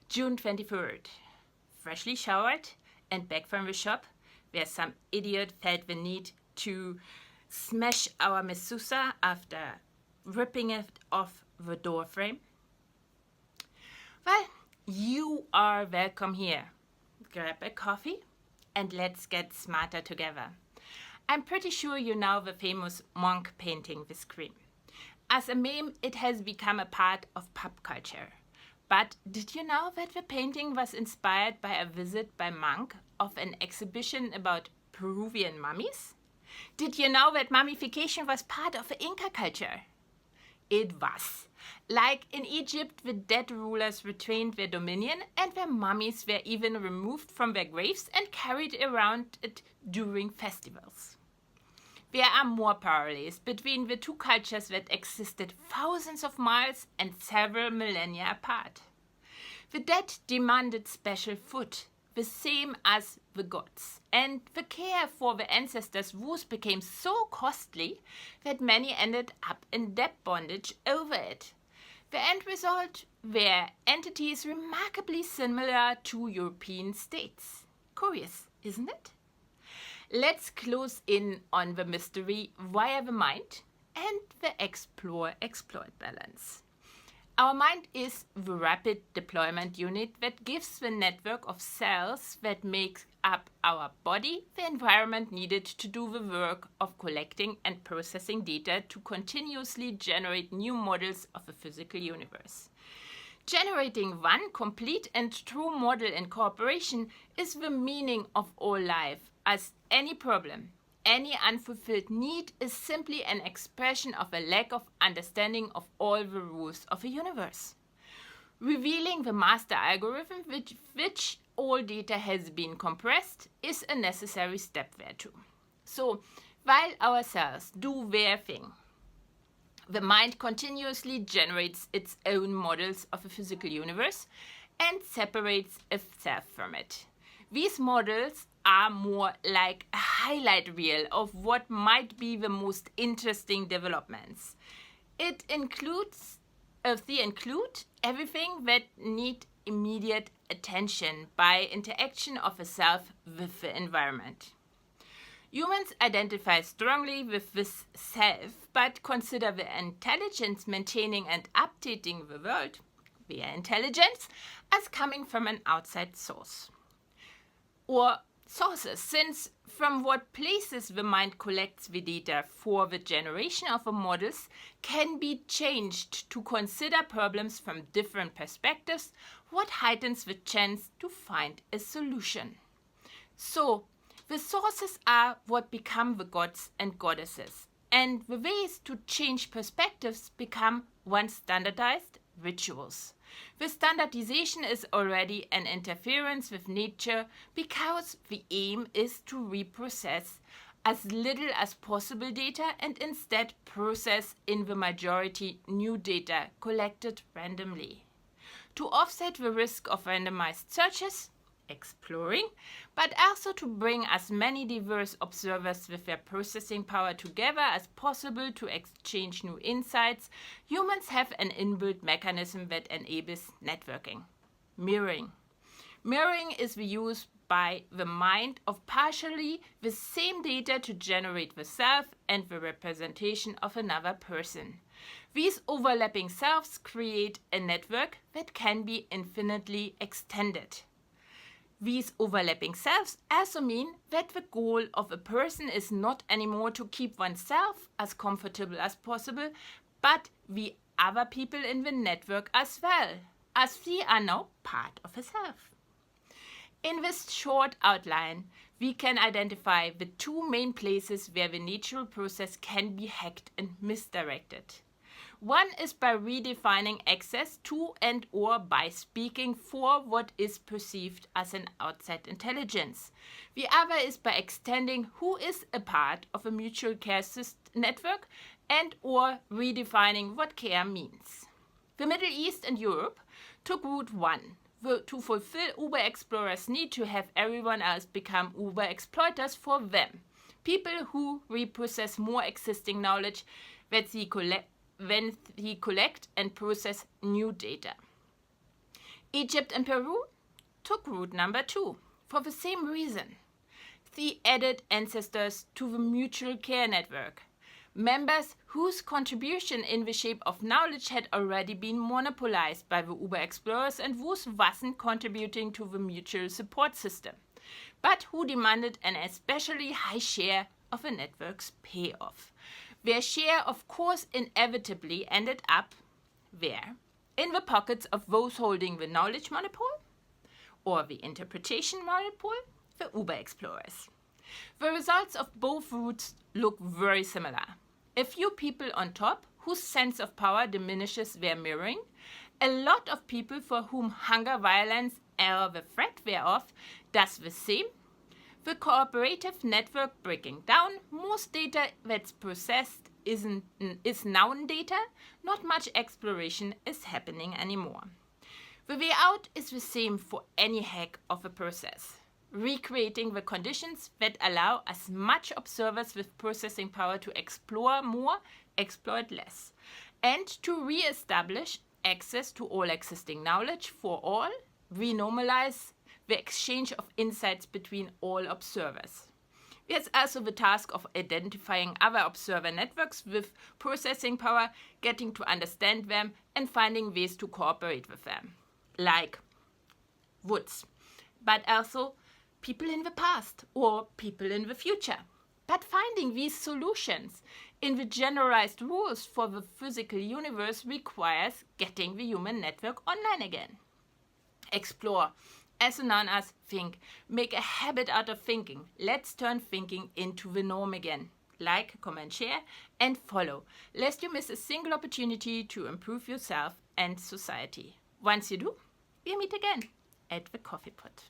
June 23rd. Freshly showered and back from the shop where some idiot felt the need to smash our mezuzah after ripping it off the door frame. Well, you are welcome here. Grab a coffee and let's get smarter together. I'm pretty sure you know the famous monk painting with cream. As a meme, it has become a part of pop culture. But did you know that the painting was inspired by a visit by monk of an exhibition about Peruvian mummies? Did you know that mummification was part of the Inca culture? It was. Like in Egypt, the dead rulers retained their dominion and their mummies were even removed from their graves and carried around it during festivals. There are more parallels between the two cultures that existed thousands of miles and several millennia apart. The dead demanded special food, the same as the gods, and the care for the ancestors' woes became so costly that many ended up in debt bondage over it. The end result were entities remarkably similar to European states. Curious, isn't it? Let's close in on the mystery via the mind and the explore-exploit balance. Our mind is the rapid deployment unit that gives the network of cells that makes up our body the environment needed to do the work of collecting and processing data to continuously generate new models of the physical universe. Generating one complete and true model in cooperation is the meaning of all life, as any problem, any unfulfilled need is simply an expression of a lack of understanding of all the rules of a universe. Revealing the master algorithm with which all data has been compressed is a necessary step thereto. So, while our cells do their thing, the mind continuously generates its own models of a physical universe and separates itself from it. These models are more like a highlight reel of what might be the most interesting developments. They include everything that need immediate attention by interaction of a self with the environment. Humans identify strongly with this self, but consider the intelligence maintaining and updating the world, via intelligence, as coming from an outside source. Or sources, since from what places the mind collects the data for the generation of the models can be changed to consider problems from different perspectives, what heightens the chance to find a solution. So, the sources are what become the gods and goddesses, and the ways to change perspectives become once standardized rituals. The standardization is already an interference with nature because the aim is to reprocess as little as possible data and instead process in the majority new data collected randomly. To offset the risk of randomized searches, exploring, but also to bring as many diverse observers with their processing power together as possible to exchange new insights, humans have an inbuilt mechanism that enables networking. Mirroring. Mirroring is the use by the mind of partially the same data to generate the self and the representation of another person. These overlapping selves create a network that can be infinitely extended. These overlapping selves also mean that the goal of a person is not anymore to keep oneself as comfortable as possible, but the other people in the network as well, as we are now part of a self. In this short outline, we can identify the two main places where the natural process can be hacked and misdirected. One is by redefining access to and/or by speaking for what is perceived as an outside intelligence. The other is by extending who is a part of a mutual care network and/or redefining what care means. The Middle East and Europe took route one, to fulfill Uber explorers' need to have everyone else become Uber exploiters for them. People who reprocess more existing knowledge when he collect and process new data. Egypt and Peru took route number 2 for the same reason. They added ancestors to the mutual care network, members whose contribution in the shape of knowledge had already been monopolized by the Uber explorers and thus wasn't contributing to the mutual support system, but who demanded an especially high share of a network's payoff. Their share, of course, inevitably ended up where? In the pockets of those holding the knowledge monopole or the interpretation monopole, the Uber explorers. The results of both routes look very similar. A few people on top whose sense of power diminishes their mirroring, a lot of people for whom hunger, violence, or the threat thereof does the same. The cooperative network breaking down, most data that's processed is noun data, not much exploration is happening anymore. The way out is the same for any hack of a process. Recreating the conditions that allow as much observers with processing power to explore more, exploit less, and to re-establish access to all existing knowledge for all, renormalize the exchange of insights between all observers. There's also the task of identifying other observer networks with processing power, getting to understand them, and finding ways to cooperate with them, like woods, but also people in the past or people in the future. But finding these solutions in the generalized rules for the physical universe requires getting the human network online again. Explore, also known as think. Make a habit out of thinking. Let's turn thinking into the norm again. Like, comment, share, and follow, lest you miss a single opportunity to improve yourself and society. Once you do, we meet again at the coffee pot.